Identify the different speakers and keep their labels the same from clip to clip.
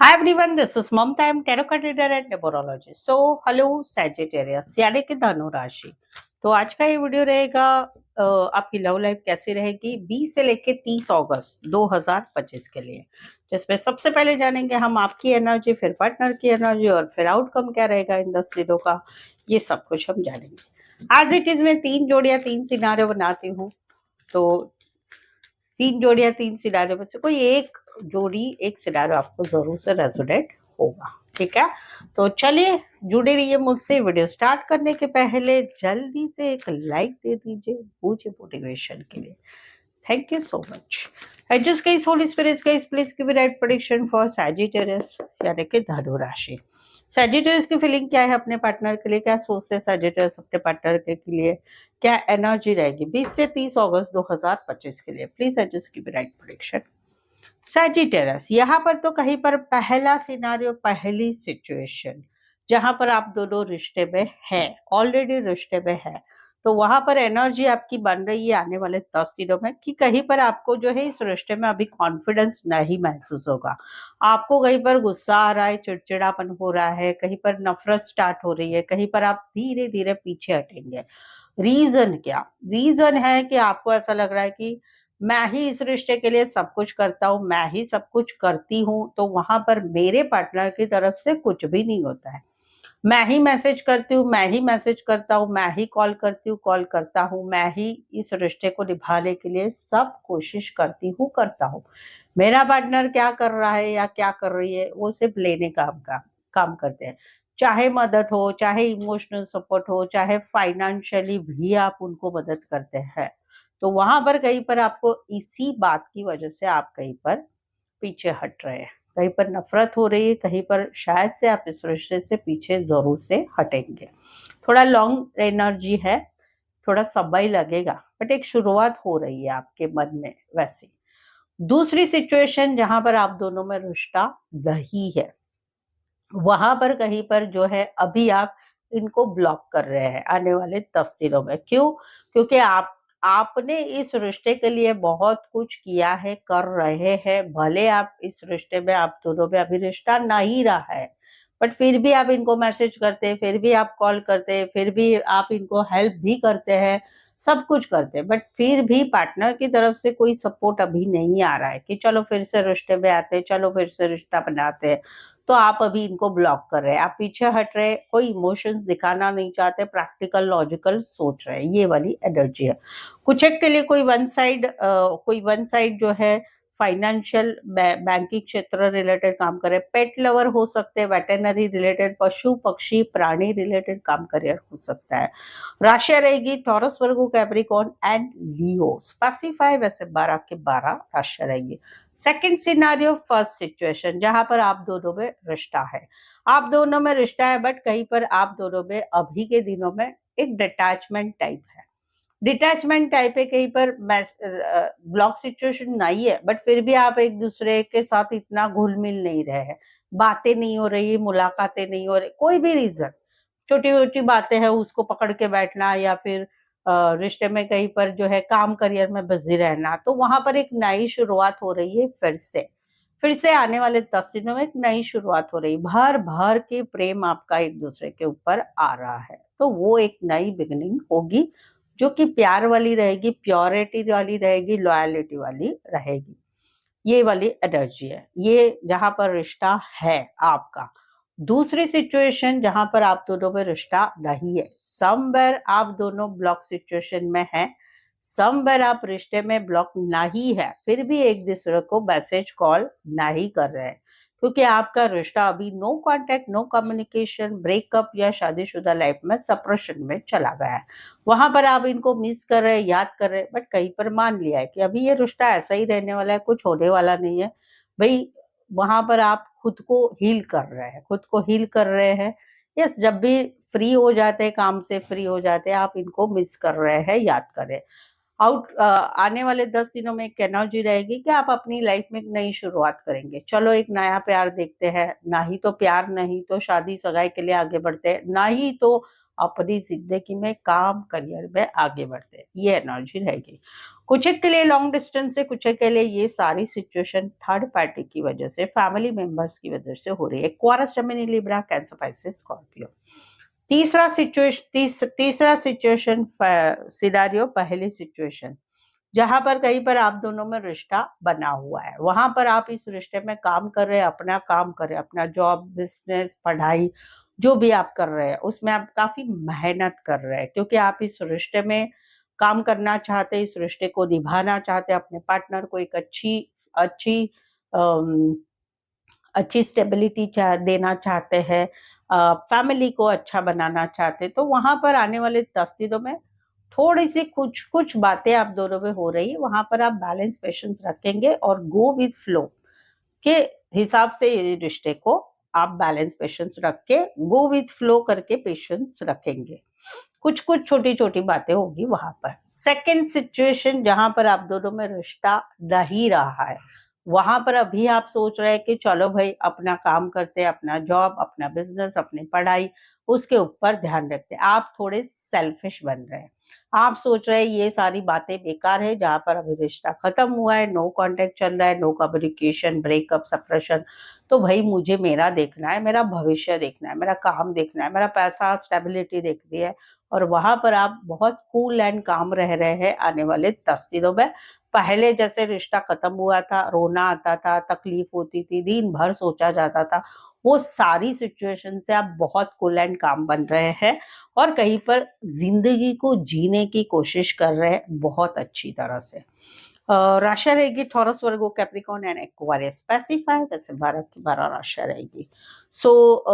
Speaker 1: Hi everyone, this is Mamta. I'm tarot card reader and numerologist. So, hello Sagittarius, यानी कि धनु राशि। तो आज का ये वीडियो रहेगा आपकी लव लाइफ कैसी रहेगी 20 से लेके 30 अगस्त 2025 के लिए, जिसमें सबसे पहले जानेंगे हम आपकी एनर्जी, फिर पार्टनर की एनर्जी और फिर आउटकम क्या रहेगा इन 10 दिनों का, ये सब कुछ हम जानेंगे। आज इट इज मैं 3 जोड़ियां 3 सिनारियो बनाती हूँ। तो 3 जोड़ियां 3 सिनारियो में से कोई एक जोड़ी एक सिनारियो आपको जरूर से रेजोनेट होगा। ठीक है, तो चलिए जुड़े रहिए मुझसे। वीडियो स्टार्ट करने के पहले जल्दी से एक लाइक दे दीजिए मुझे मोटिवेशन के लिए। Thank you so much. I just guys, Holy Spirit guys, please give me right prediction for Sagittarius यानी कि धनु राशि। Sagittarius की फीलिंग क्या है अपने पार्टनर के लिए, क्या सोचते हैं Sagittarius अपने पार्टनर के लिए, क्या एनर्जी रहेगी 20 से 30 अगस्त 2025 के लिए। Please I just give me right prediction. Sagittarius यहाँ पर तो कहीं पर पहला सिनारियो, पहली सिचुएशन जहां पर आप दोनों रिश्ते में हैं, ऑलरेडी रिश्ते में है, तो वहां पर एनर्जी आपकी बन रही है आने वाले 10 दिनों में कि कहीं पर आपको जो है इस रिश्ते में अभी कॉन्फिडेंस नहीं महसूस होगा। आपको कहीं पर गुस्सा आ रहा है, चिड़चिड़ापन हो रहा है, कहीं पर नफरत स्टार्ट हो रही है, कहीं पर आप धीरे धीरे पीछे हटेंगे। रीजन क्या? रीजन है कि आपको ऐसा लग रहा है कि मैं ही इस रिश्ते के लिए सब कुछ करता हूँ, मैं ही सब कुछ करती हूँ, तो वहां पर मेरे पार्टनर की तरफ से कुछ भी नहीं होता है। मैं ही मैसेज करती हूँ, मैं ही मैसेज करता हूँ, मैं ही कॉल करती हूँ, कॉल करता हूँ, मैं ही इस रिश्ते को निभाने के लिए सब कोशिश करती हूँ, करता हूँ। मेरा पार्टनर क्या कर रहा है या क्या कर रही है वो सिर्फ लेने का काम करते हैं। चाहे मदद हो, चाहे इमोशनल सपोर्ट हो, चाहे फाइनेंशियली भी आप उनको मदद करते हैं। तो वहां पर कहीं पर आपको इसी बात की वजह से आप कहीं पर पीछे हट रहे हैं, कहीं पर नफरत हो रही है, कहीं पर शायद से आप इस रिश्ते से पीछे जरूर से हटेंगे। थोड़ा लॉन्ग एनर्जी है, थोड़ा समय लगेगा, बट एक शुरुआत हो रही है आपके मन में वैसे। दूसरी सिचुएशन जहां पर आप दोनों में रिश्ता नहीं है, वहां पर कहीं पर जो है अभी आप इनको ब्लॉक कर रहे हैं आने वाले 10 दिनों में। क्यों? क्योंकि आपने इस रिश्ते के लिए बहुत कुछ किया है, कर रहे हैं, भले आप इस रिश्ते में आप दोनों में अभी रिश्ता नहीं रहा है, बट फिर भी आप इनको मैसेज करते हैं, फिर भी आप कॉल करते हैं, फिर भी आप इनको हेल्प भी करते हैं, सब कुछ करते हैं, बट फिर भी पार्टनर की तरफ से कोई सपोर्ट अभी नहीं आ रहा है कि चलो फिर से रिश्ते में आते हैं, चलो फिर से रिश्ता बनाते हैं। तो आप अभी इनको ब्लॉक कर रहे हैं, आप पीछे हट रहे हैं, कोई इमोशंस दिखाना नहीं चाहते, प्रैक्टिकल लॉजिकल सोच रहे हैं, ये वाली एनर्जी है। कुछ एक के लिए कोई वन साइड जो है फाइनेंशियल बैंकिंग क्षेत्र रिलेटेड काम करे, पेट लवर हो सकते हैं, वेटेनरी रिलेटेड, पशु पक्षी प्राणी रिलेटेड काम करियर हो सकता है। राशि रहेगी taurus, Virgo, Capricorn and Leo. Specify वैसे 12 के 12 राशि रहेगी। सेकंड सिनारियो, फर्स्ट सिचुएशन जहां पर आप दोनों में रिश्ता है, आप दोनों में रिश्ता है, बट कहीं पर आप दोनों में अभी के दिनों में एक डिटैचमेंट टाइप है। डिटैचमेंट टाइप है, कहीं पर ब्लॉक सिचुएशन नहीं है, बट फिर भी आप एक दूसरे के साथ इतना घुल मिल नहीं रहे हैं, बातें नहीं हो रही, मुलाकातें नहीं हो रही, कोई भी रीजन, छोटी छोटी बातें हैं उसको पकड़ के बैठना, या फिर रिश्ते में कहीं पर जो है काम करियर में बिजी रहना, तो वहां पर एक नई शुरुआत हो रही है। फिर से आने वाले 10 दिनों में एक नई शुरुआत हो रही है, भर भर के प्रेम आपका एक दूसरे के ऊपर आ रहा है, तो वो एक नई बिगनिंग होगी जो कि प्यार वाली रहेगी, प्योरिटी वाली रहेगी, लॉयलिटी वाली रहेगी। ये वाली एनर्जी है, ये जहां पर रिश्ता है आपका। दूसरी सिचुएशन जहां पर आप दोनों में रिश्ता नहीं है, समवेयर आप दोनों ब्लॉक सिचुएशन में हैं, समवेयर आप रिश्ते में ब्लॉक नहीं है, फिर भी एक दूसरे को मैसेज कॉल नहीं कर रहे हैं, क्योंकि आपका रिश्ता अभी no contact, no communication, breakup या शादीशुदा लाइफ में सेपरेशन में चला गया है। वहां पर आप इनको मिस कर रहे हैं, याद कर रहे हैं, बट कहीं पर मान लिया है कि अभी ये रिश्ता ऐसा ही रहने वाला है, कुछ होने वाला नहीं है भाई। वहां पर आप खुद को हील कर रहे हैं, खुद को हील कर रहे हैं। यस, जब भी फ्री हो जाते हैं, काम से फ्री हो जाते हैं, आप इनको मिस कर रहे हैं, याद करें। आने वाले 10 दिनों में एक एनर्जी रहेगी कि आप अपनी लाइफ में एक नई शुरुआत करेंगे, चलो एक नया प्यार देखते हैं, ना ही तो प्यार, नहीं तो शादी सगाई के लिए आगे बढ़ते हैं, ना ही तो अपनी जिंदगी में काम करियर में आगे बढ़ते हैं, ये एनर्जी रहेगी। कुछ एक के लिए लॉन्ग डिस्टेंस से, कुछ एक के लिए ये सारी सिचुएशन थर्ड पार्टी की वजह से, फैमिली मेंबर्स की वजह से हो रही है। Aquarius, Gemini, Libra, cancer, Pisces, Scorpio. तीसरा सिचुएशन सिनारियो, पहली सिचुएशन जहां पर कहीं पर आप दोनों में रिश्ता बना हुआ है, वहां पर आप इस रिश्ते में काम कर रहे हैं, अपना काम कर रहे हैं, अपना जॉब, बिजनेस, पढ़ाई, जो भी आप कर रहे हैं उसमें आप काफी मेहनत कर रहे हैं, क्योंकि आप इस रिश्ते में काम करना चाहते हैं, इस रिश्ते को निभाना चाहते हैं, अपने पार्टनर को एक अच्छी अच्छी अम, अच्छी स्टेबिलिटी देना चाहते हैं, फैमिली को अच्छा बनाना चाहते हैं। तो वहां पर आने वाले 10 दिनों में थोड़ी सी कुछ कुछ बातें आप दोनों में हो रही है, वहां पर आप बैलेंस, पेशेंस रखेंगे और गो विद फ्लो के हिसाब से ये रिश्ते को आप बैलेंस, पेशेंस रख के, गो विद फ्लो करके पेशेंस रखेंगे। कुछ कुछ छोटी छोटी बातें होगी वहां पर। सेकेंड सिचुएशन जहां पर आप दोनों में रिश्ता नहीं रहा है, वहां पर अभी आप सोच रहे हैं कि चलो भाई अपना काम करते हैं, अपना जॉब, अपना बिजनेस, अपनी पढ़ाई, उसके ऊपर ध्यान रखते हैं। आप थोड़े सेल्फिश बन रहे हैं, आप सोच रहे हैं ये सारी बातें बेकार है, जहां पर अभी रिश्ता खत्म हुआ है, नो कांटेक्ट चल रहा है, नो कम्युनिकेशन, ब्रेकअप, सेपरेशन। तो भाई मुझे मेरा देखना है, मेरा भविष्य देखना है, मेरा काम देखना है, मेरा पैसा, स्टेबिलिटी देखनी है। और वहां पर आप बहुत कूल एंड काम रह रहे हैं आने वाले 10 दिनों में। पहले जैसे रिश्ता खत्म हुआ था, रोना आता था, तकलीफ होती थी, दिन भर सोचा जाता था, वो सारी सिचुएशन से आप बहुत कूल एंड काम बन रहे हैं और कहीं पर जिंदगी को जीने की कोशिश कर रहे हैं बहुत अच्छी तरह से। राशि रहेगी taurus, Virgo, Capricorn and Aquarius. Specify वैसे 12 की 12 राशि रहेगी। सो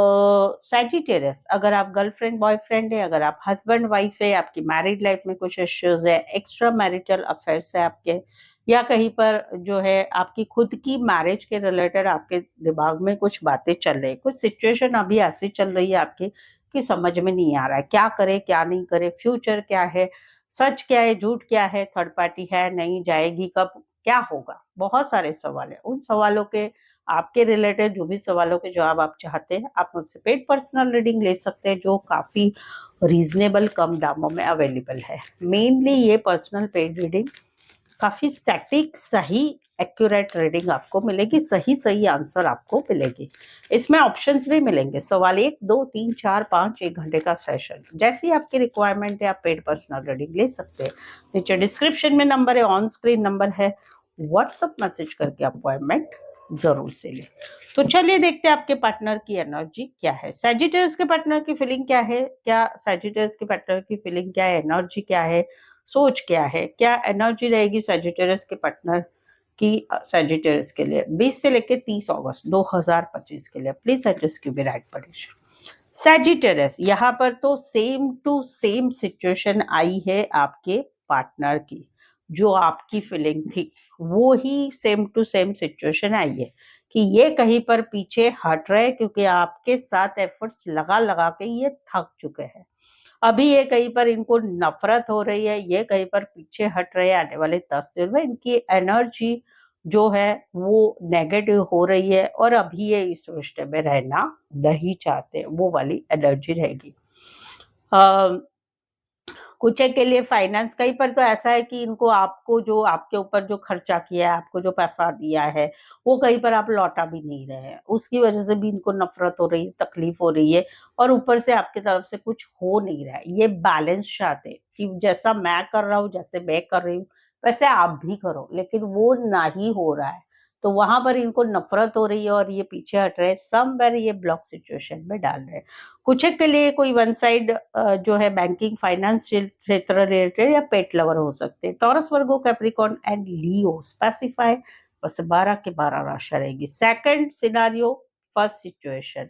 Speaker 1: सैजिटेरियस, अगर आप गर्लफ्रेंड बॉयफ्रेंड है, अगर आप हस्बैंड वाइफ है, आपकी मैरिड लाइफ में कुछ इश्यूज है, एक्स्ट्रा मैरिटल अफेयर्स है आपके, या कहीं पर जो है आपकी खुद की मैरिज के रिलेटेड आपके दिमाग में कुछ बातें चल रही है, कुछ सिचुएशन अभी ऐसी चल रही है आपकी कि समझ में नहीं आ रहा है क्या करे क्या नहीं करे, फ्यूचर क्या है, सच क्या है, झूठ क्या है, थर्ड पार्टी है नहीं, जाएगी कब, क्या होगा, बहुत सारे सवाल है। उन सवालों के, आपके रिलेटेड जो भी सवालों के जवाब आप चाहते हैं, आप मुझसे पेड पर्सनल रीडिंग ले सकते हैं, जो काफी रीजनेबल कम दामों में अवेलेबल है। मेनली ये पर्सनल पेड रीडिंग काफी सटीक, सही, एक्यूरेट रीडिंग आपको मिलेगी, सही सही आंसर आपको मिलेगी। इसमें ऑप्शंस भी मिलेंगे, सवाल 1, 2, 3, 4, 5, 1 घंटे का सेशन, जैसी आपकी रिक्वायरमेंट है आप पेड पर्सनल रीडिंग ले सकते हैं। नीचे डिस्क्रिप्शन में नंबर है, ऑन स्क्रीन नंबर है, व्हाट्सएप मैसेज करके अपॉइंटमेंट जरूर से ले। तो चलिए देखते हैं आपके पार्टनर की एनर्जी क्या है, सैजिटेरियस के पार्टनर की फीलिंग क्या है, क्या सैजिटेरियस के पार्टनर की फीलिंग क्या है, एनर्जी क्या है, सोच क्या है, क्या एनर्जी रहेगी सैजिटेरियस के पार्टनर की सैजिटेरियस के लिए 20 से लेकर 30 अगस्त 2025 के लिए। प्लीज एड्रेस की भी राइट पॉजिशन। सैजिटेरियस, यहाँ पर तो सेम टू सेम सिचुएशन आई है आपके पार्टनर की, जो आपकी फीलिंग थी वो ही सेम टू सेम सिचुएशन आई है कि ये कहीं पर पीछे हट रहे, क्योंकि आपके साथ एफर्ट्स लगा लगा के ये थक चुके हैं। अभी ये कहीं पर इनको नफरत हो रही है, ये कहीं पर पीछे हट रहे हैं। आने वाले 10 दिन में इनकी एनर्जी जो है वो नेगेटिव हो रही है और अभी ये इस रिश्ते में रहना नहीं चाहते, वो वाली एनर्जी रहेगी। कुछ एक के लिए फाइनेंस, कहीं पर तो ऐसा है कि इनको आपको जो आपके ऊपर जो खर्चा किया है, आपको जो पैसा दिया है, वो कहीं पर आप लौटा भी नहीं रहे हैं, उसकी वजह से भी इनको नफरत हो रही है, तकलीफ हो रही है और ऊपर से आपकी तरफ से कुछ हो नहीं रहा है। ये बैलेंस चाहते हैं कि जैसा मैं कर रहा हूँ, जैसे मैं कर रही हूँ वैसे आप भी करो, लेकिन वो नहीं हो रहा है, तो वहां पर इनको नफरत हो रही है और ये पीछे हट रहे हैं, समवेयर ये ब्लॉक सिचुएशन में डाल रहे हैं। कुछ एक के लिए कोई वन साइड जो है बैंकिंग, फाइनेंस क्षेत्र रिलेटेड या पेट लवर हो सकते हैं। Taurus, Virgo, Capricorn and Leo. Specify बस 12 के 12 राशि रहेगी। सेकंड सिनारियो, फर्स्ट सिचुएशन,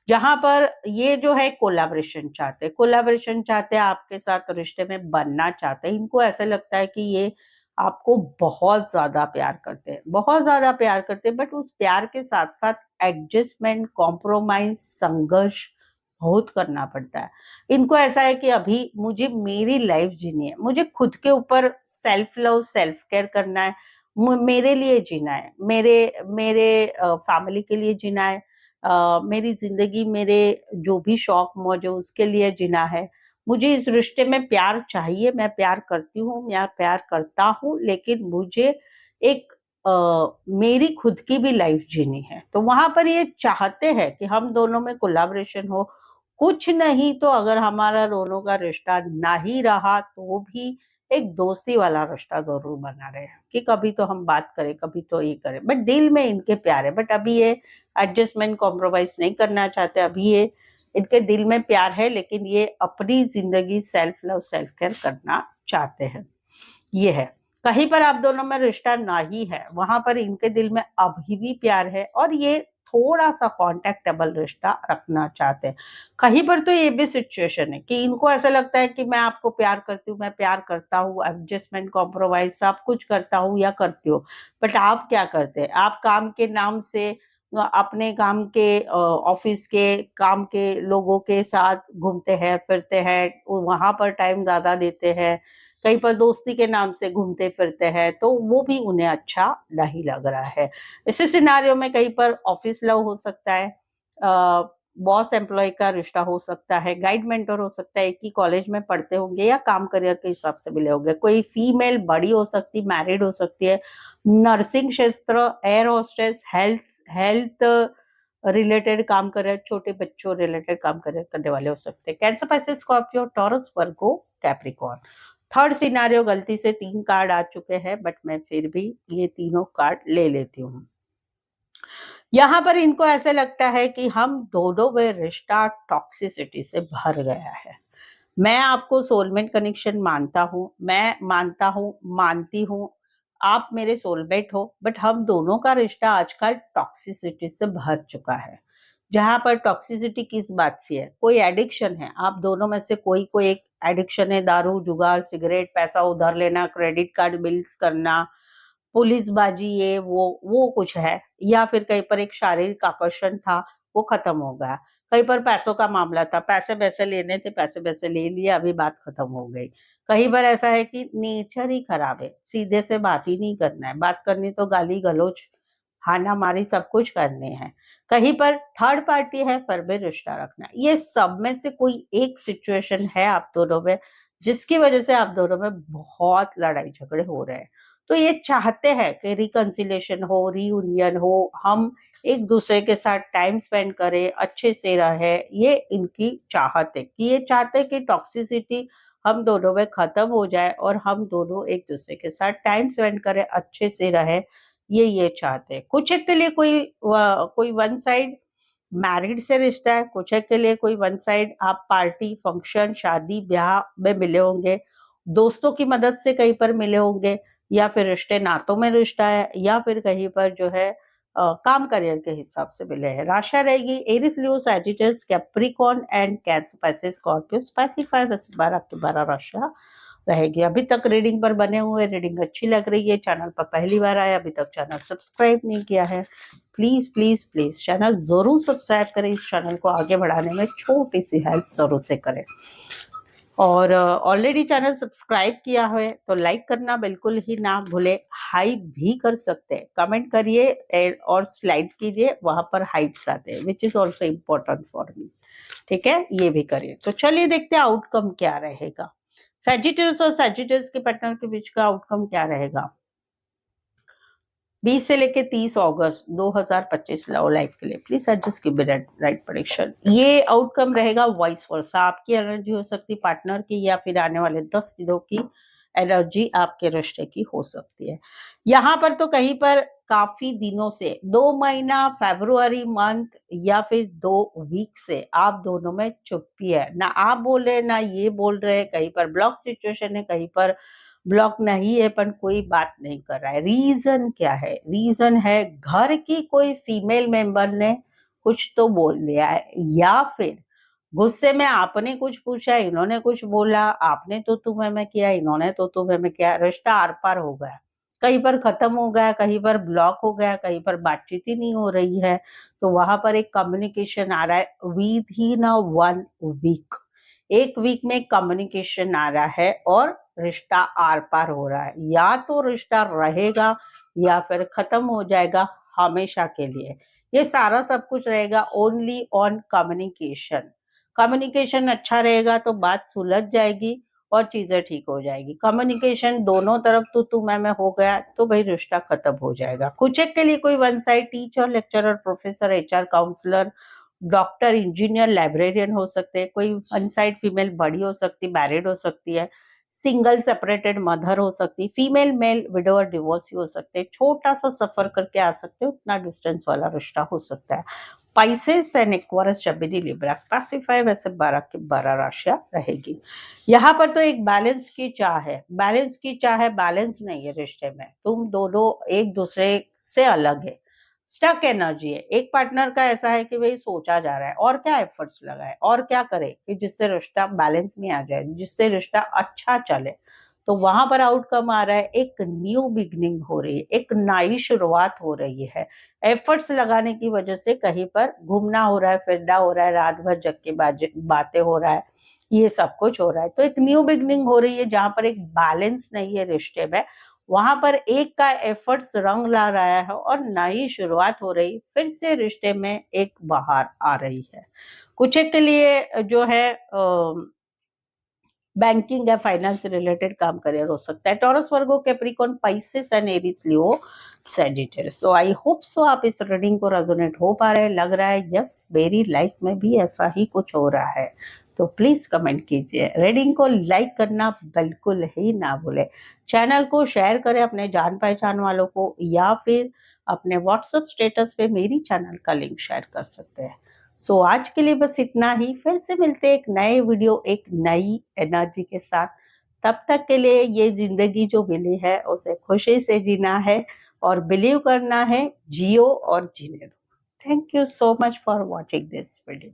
Speaker 1: जहां पर ये जो है कोलैबोरेशन चाहते हैं, कोलैबोरेशन चाहते हैं, आपके साथ रिश्ते में बनना चाहते हैं। इनको ऐसा लगता है कि ये आपको बहुत ज्यादा प्यार करते हैं, बहुत ज्यादा प्यार करते हैं, बट उस प्यार के साथ साथ एडजस्टमेंट, कॉम्प्रोमाइज, संघर्ष बहुत करना पड़ता है। इनको ऐसा है कि अभी मुझे मेरी लाइफ जीनी है, मुझे खुद के ऊपर सेल्फ लव, सेल्फ केयर करना है, मेरे लिए जीना है, मेरे मेरे फैमिली के लिए जीना है, मेरी जिंदगी मेरे जो भी शौक मौज है उसके लिए जीना है। मुझे इस रिश्ते में प्यार चाहिए, मैं प्यार करती हूँ, मैं प्यार करता हूँ, लेकिन मुझे एक मेरी खुद की भी लाइफ जीनी है। तो वहां पर ये चाहते हैं कि हम दोनों में कोलैबोरेशन हो। कुछ नहीं तो अगर हमारा दोनों का रिश्ता ना ही रहा तो भी एक दोस्ती वाला रिश्ता जरूर बना रहे, कि कभी तो हम बात करें, कभी तो ये करें, बट दिल में इनके प्यार है। बट अभी ये एडजस्टमेंट कॉम्प्रोमाइज नहीं करना चाहते। अभी ये इनके दिल में प्यार है, लेकिन ये अपनी जिंदगी सेल्फ लव सेल्फ केयर करना चाहते हैं। ये है। कहीं पर आप दोनों में रिश्ता ना ही है, वहां पर इनके दिल में अभी भी प्यार है और ये थोड़ा सा कॉन्टेक्टेबल रिश्ता रखना चाहते हैं। कहीं पर तो ये भी सिचुएशन है कि इनको ऐसा लगता है कि मैं आपको प्यार करती हूँ, मैं प्यार करता हूँ, एडजस्टमेंट कॉम्प्रोमाइज सब कुछ करता हूँ या करती हूँ, बट आप क्या करते हैं? आप काम के नाम से अपने काम के ऑफिस के काम के लोगों के साथ घूमते हैं फिरते हैं, वहां पर टाइम ज्यादा देते हैं, कहीं पर दोस्ती के नाम से घूमते फिरते हैं, तो वो भी उन्हें अच्छा नहीं लग रहा है। इसी सिनारियो में कहीं पर ऑफिस लव हो सकता है, बॉस एम्प्लॉय का रिश्ता हो सकता है, गाइड मेंटर हो सकता है, एक ही कॉलेज में पढ़ते होंगे या काम करियर के हिसाब से मिले होंगे, कोई फीमेल बड़ी हो सकती, मैरिड हो सकती है, नर्सिंग क्षेत्र, air hostess, health health related काम कर रहे, छोटे बच्चों रिलेटेड काम करने वाले हो सकते हैं। कैंसर, पाइसेस, स्कॉर्पियो, टॉरस, वर्गो, कैप्रिकॉर्न। थर्ड सिनारियो, गलती से 3 कार्ड आ चुके हैं, बट मैं फिर भी ये तीनों कार्ड ले लेती हूँ। यहाँ पर इनको ऐसे लगता है कि हम दोनों में रिश्ता टॉक्सिसिटी से भर गया है। मैं आपको सोलमेट कनेक्शन मानता हूँ, मैं मानता हूँ, मानती हूँ, आप मेरे सोलमेट हो, बट हम दोनों का रिश्ता आजकल टॉक्सिसिटी से भर चुका है। जहां पर टॉक्सिसिटी किस बात से है? कोई एडिक्शन है, आप दोनों में से कोई कोई एक एडिक्शन है, दारू, जुगार, सिगरेट, पैसा उधार लेना, क्रेडिट कार्ड बिल्स करना, पुलिसबाजी, ये वो कुछ है, या फिर कहीं पर एक शारीरिक आकर्षण था, वो खत्म हो गया। कहीं पर पैसों का मामला था, पैसे पैसे लेने थे, पैसे पैसे ले लिए, अभी बात खत्म हो गई। कहीं पर ऐसा है कि नेचर ही खराब है, सीधे से बात ही नहीं करना है, बात करनी तो गाली गलौज, हाना मारी सब कुछ करने हैं। कहीं पर थर्ड पार्टी है, पर भी रिश्ता रखना है। ये सब में से कोई एक सिचुएशन है आप दोनों में, जिसकी वजह से आप दोनों में बहुत लड़ाई झगड़े हो रहे हैं। तो ये चाहते हैं कि रिकंसिलेशन हो, रियूनियन हो, हम एक दूसरे के साथ टाइम स्पेंड करें, अच्छे से रहे। ये इनकी चाहत है कि ये चाहते हैं कि टॉक्सिसिटी हम दोनों में खत्म हो जाए और हम दोनों एक दूसरे के साथ टाइम स्पेंड करें, अच्छे से रहे। ये चाहते हैं। कुछ एक के लिए कोई वन साइड मैरिड से रिश्ता है, कुछ एक के लिए कोई वन साइड आप पार्टी, फंक्शन, शादी, ब्याह में मिले होंगे, दोस्तों की मदद से कहीं पर मिले होंगे, या फिर रिश्ते नातों में रिश्ता है, या फिर कहीं पर जो है काम करियर के हिसाब से मिले हैं। राशि रहेगी Aries, Leo, Sagittarius, Capricorn and Cancer, Pisces, Scorpio. Specify बस 12 की 12 राशियां रहेगी। अभी तक रीडिंग पर बने हुए, रीडिंग अच्छी लग रही है, चैनल पर पहली बार आया, अभी तक चैनल सब्सक्राइब नहीं किया है, प्लीज प्लीज प्लीज चैनल जरूर सब्सक्राइब करें। इस चैनल को आगे बढ़ाने में छोटी सी हेल्प जरूर से करें। और ऑलरेडी चैनल सब्सक्राइब किया है तो लाइक करना बिल्कुल ही ना भूले, हाइप भी कर सकते हैं, कमेंट करिए और स्लाइड कीजिए, वहां पर हाइप्स आते हैं, which is also important for me. ठीक है, ये भी करिए। तो चलिए देखते हैं आउटकम क्या रहेगा। सैजिटस और सैजिटस के पार्टनर के बीच का आउटकम क्या रहेगा 20 से लेके 30 अगस्त 2025 लव लाइफ के लिए। प्लीज एडजस्ट की राइट प्रेडिक्शन। ये आउटकम रहेगा वाइस वर्सा। आपकी एनर्जी हो सकती है पार्टनर की, या फिर आने वाले 10 दिनों की एनर्जी आपके रिश्ते की हो सकती है। यहाँ पर तो कहीं पर काफी दिनों से 2 महीना, फरवरी मंथ, या फिर 2 वीक से आप दोनों में चुप्पी है, ना आप बोल रहे ना ये बोल रहे, कहीं पर ब्लॉक सिचुएशन है, कहीं पर ब्लॉक नहीं है पर कोई बात नहीं कर रहा है। रीजन क्या है? रीजन है घर की कोई फीमेल मेंबर ने कुछ तो बोल दिया है, या फिर गुस्से में आपने कुछ पूछा, इन्होंने कुछ बोला, आपने तो तुम्हें में किया, इन्होंने तो तुम्हें में किया, रिश्ता आर पार हो गया, कहीं पर खत्म हो गया, कहीं पर ब्लॉक हो गया, कहीं पर बातचीत ही नहीं हो रही है। तो वहां पर एक कम्युनिकेशन आ रहा है विद ही ना 1 वीक, 1 वीक में कम्युनिकेशन आ रहा है और रिश्ता आर पार हो रहा है। या तो रिश्ता रहेगा या फिर खत्म हो जाएगा हमेशा के लिए। ये सारा सब कुछ रहेगा ओनली ऑन कम्युनिकेशन। कम्युनिकेशन अच्छा रहेगा तो बात सुलझ जाएगी और चीजें ठीक हो जाएगी। कम्युनिकेशन दोनों तरफ तू मैं हो गया तो भाई रिश्ता खत्म हो जाएगा। कुछ एक के लिए कोई one side teacher, lecturer, professor, HR, counsellor, doctor, engineer, librarian हो सकते हैं। कोई वन साइड फीमेल बड़ी हो सकती, मैरिड हो सकती है, सिंगल सेपरेटेड मदर हो सकती, फीमेल मेल विडोअर डिवोर्सी हो सकते हैं। छोटा सा सफर करके आ सकते हो, उतना डिस्टेंस वाला रिश्ता हो सकता है। Pisces and Aquarius, Gemini, Libra specify वैसे 12 की 12 राशियां रहेगी। यहाँ पर तो एक बैलेंस की चाह है, बैलेंस की चाह है, बैलेंस नहीं है रिश्ते में। तुम दोनों एक दूसरे से अलग है, स्टक एनर्जी है। एक पार्टनर का ऐसा है कि भाई सोचा जा रहा है और क्या एफर्ट्स लगाए और क्या करे कि जिससे रिश्ता बैलेंस में आ जाए, जिससे रिश्ता अच्छा चले। तो वहां पर आउटकम आ रहा है, एक न्यू बिगनिंग हो रही है, एक नई शुरुआत हो रही है। एफर्ट्स लगाने की वजह से कहीं पर घूमना हो रहा है, फिरना हो रहा है, रात भर जग के बातें हो रहा है, ये सब कुछ हो रहा है। तो एक न्यू बिगनिंग हो रही है जहां पर एक बैलेंस नहीं है रिश्ते में। वहां पर एक का एफर्ट्स रंग ला रहा है और नई शुरुआत हो रही, फिर से रिश्ते में एक बहार आ रही है। कुछ एक के लिए जो है बैंकिंग या फाइनेंस से रिलेटेड काम करियर हो सकता है। Taurus, Virgo, Capricorn, Pisces and Aries, Leo, Sagittarius. So I hope so आप इस रीडिंग को रेजोनेट हो पा रहे हैं। लग रहा है यस मेरी लाइफ में भी ऐसा ही कुछ हो रहा है। तो प्लीज कमेंट कीजिए। रीडिंग को लाइक करना बिल्कुल ही ना भूले। चैनल को शेयर करें अपने जान पहचान वालों को, या फिर अपने व्हाट्सएप स्टेटस पे मेरी चैनल का लिंक शेयर कर सकते हैं। सो आज के लिए बस इतना ही। फिर से मिलते हैं एक नए वीडियो, एक नई एनर्जी के साथ। तब तक के लिए ये जिंदगी जो मिली है उसे खुशी से जीना है और बिलीव करना है, जियो और जीने दो। Thank you so much for watching this video.